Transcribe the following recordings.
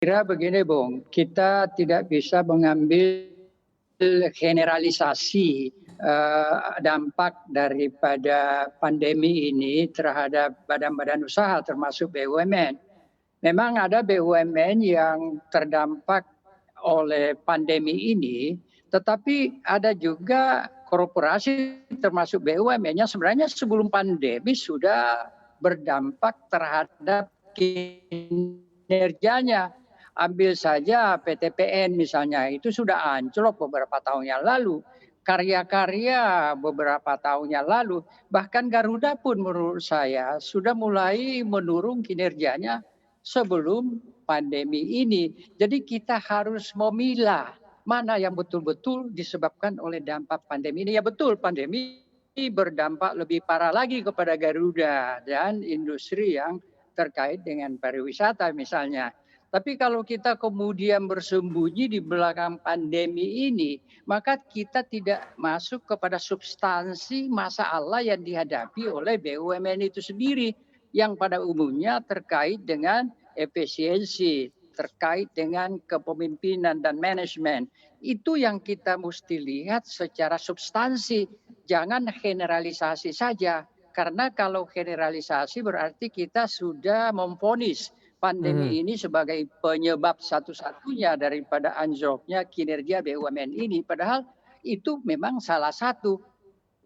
kira begini Bung, kita tidak bisa mengambil generalisasi dampak daripada pandemi ini terhadap badan-badan usaha termasuk BUMN. Memang ada BUMN yang terdampak oleh pandemi ini, tetapi ada juga korporasi termasuk BUMN yang sebenarnya sebelum pandemi sudah berdampak terhadap kinerjanya. Ambil saja PTPN misalnya, itu sudah anjlok beberapa tahun yang lalu. Karya-karya beberapa tahun yang lalu, bahkan Garuda pun menurut saya sudah mulai menurun kinerjanya sebelum pandemi ini. Jadi kita harus memilah mana yang betul-betul disebabkan oleh dampak pandemi ini. Ya betul, pandemi berdampak lebih parah lagi kepada Garuda dan industri yang terkait dengan pariwisata misalnya. Tapi kalau kita kemudian bersembunyi di belakang pandemi ini, maka kita tidak masuk kepada substansi masalah yang dihadapi oleh BUMN itu sendiri, yang pada umumnya terkait dengan efisiensi, terkait dengan kepemimpinan dan manajemen. Itu yang kita mesti lihat secara substansi, jangan generalisasi saja. Karena kalau generalisasi berarti kita sudah memvonis Mhm. pandemi ini sebagai penyebab satu-satunya daripada anjloknya kinerja BUMN ini. Padahal itu memang salah satu.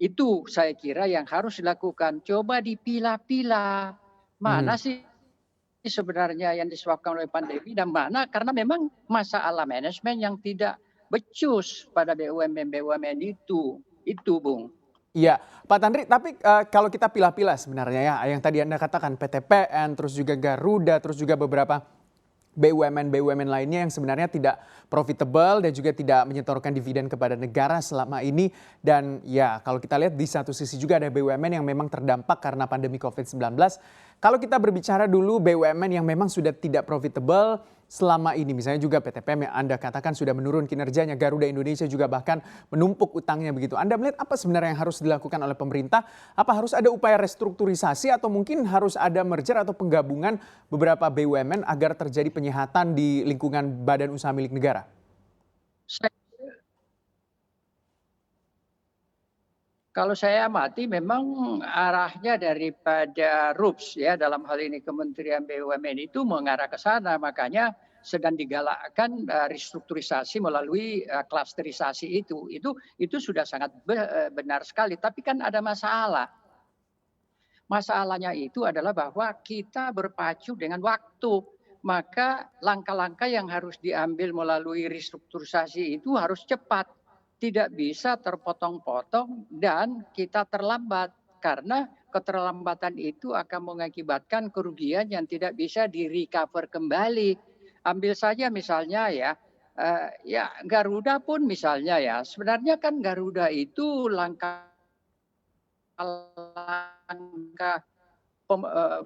Itu saya kira yang harus dilakukan. Coba dipilah-pilah. Mana Mhm. sih sebenarnya yang disebabkan oleh pandemi dan mana karena memang masalah manajemen yang tidak becus pada BUMN-BUMN itu. Itu, Bung. Iya, Pak Tanri, tapi, kalau kita pilah-pilah sebenarnya ya, yang tadi Anda katakan PTPN, terus juga Garuda, terus juga beberapa BUMN-BUMN lainnya yang sebenarnya tidak profitable dan juga tidak menyetorkan dividen kepada negara selama ini. Dan ya kalau kita lihat di satu sisi juga ada BUMN yang memang terdampak karena pandemi COVID-19. Kalau kita berbicara dulu BUMN yang memang sudah tidak profitable selama ini, misalnya juga PTPM yang Anda katakan sudah menurun kinerjanya, Garuda Indonesia juga bahkan menumpuk utangnya begitu. Anda melihat apa sebenarnya yang harus dilakukan oleh pemerintah? Apa harus ada upaya restrukturisasi atau mungkin harus ada merger atau penggabungan beberapa BUMN agar terjadi penyehatan di lingkungan badan usaha milik negara? Kalau saya amati memang arahnya daripada RUPS ya dalam hal ini Kementerian BUMN itu mengarah ke sana. Makanya sedang digalakkan restrukturisasi melalui klasterisasi itu. Itu sudah sangat benar sekali. Tapi kan ada masalah. Masalahnya itu adalah bahwa kita berpacu dengan waktu. Maka langkah-langkah yang harus diambil melalui restrukturisasi itu harus cepat. Tidak bisa terpotong-potong dan kita terlambat. Karena keterlambatan itu akan mengakibatkan kerugian yang tidak bisa di-recover kembali. Ambil saja misalnya ya Garuda pun misalnya ya, sebenarnya kan Garuda itu langkah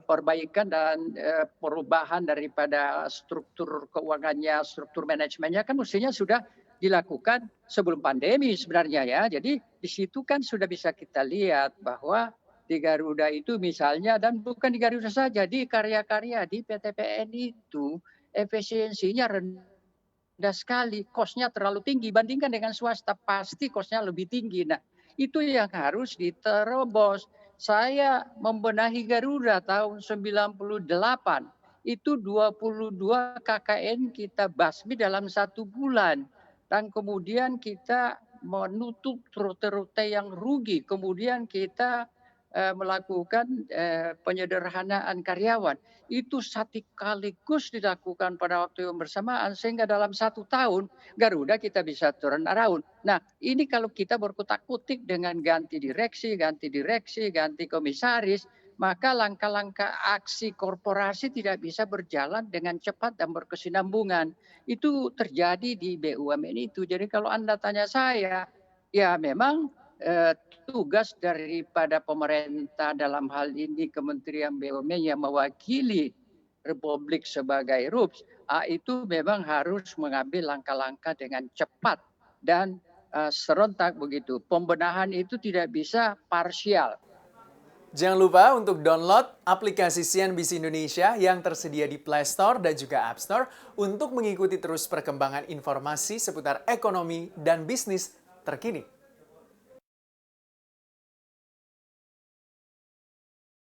perbaikan dan perubahan daripada struktur keuangannya, struktur manajemennya kan mestinya sudah dilakukan sebelum pandemi sebenarnya ya. Jadi di situ kan sudah bisa kita lihat bahwa di Garuda itu misalnya dan bukan di Garuda saja, di karya-karya di PTPN itu efisiensinya rendah sekali, kosnya terlalu tinggi. Bandingkan dengan swasta, pasti kosnya lebih tinggi. Nah, itu yang harus diterobos. Saya membenahi Garuda tahun 98. Itu 22 KKN kita basmi dalam 1 bulan. Dan kemudian kita menutup rute-rute yang rugi. Kemudian kita melakukan penyederhanaan karyawan. Itu sekaligus dilakukan pada waktu yang bersamaan sehingga dalam 1 tahun Garuda kita bisa turn around. Nah ini kalau kita berkutak-kutik dengan ganti direksi, ganti komisaris, maka langkah-langkah aksi korporasi tidak bisa berjalan dengan cepat dan berkesinambungan. Itu terjadi di BUMN itu. Jadi kalau Anda tanya saya, ya memang eh, tugas daripada pemerintah dalam hal ini Kementerian BUMN yang mewakili Republik sebagai RUPS, itu memang harus mengambil langkah-langkah dengan cepat dan serentak begitu. Pembenahan itu tidak bisa parsial. Jangan lupa untuk download aplikasi CNBC Indonesia yang tersedia di Play Store dan juga App Store untuk mengikuti terus perkembangan informasi seputar ekonomi dan bisnis terkini.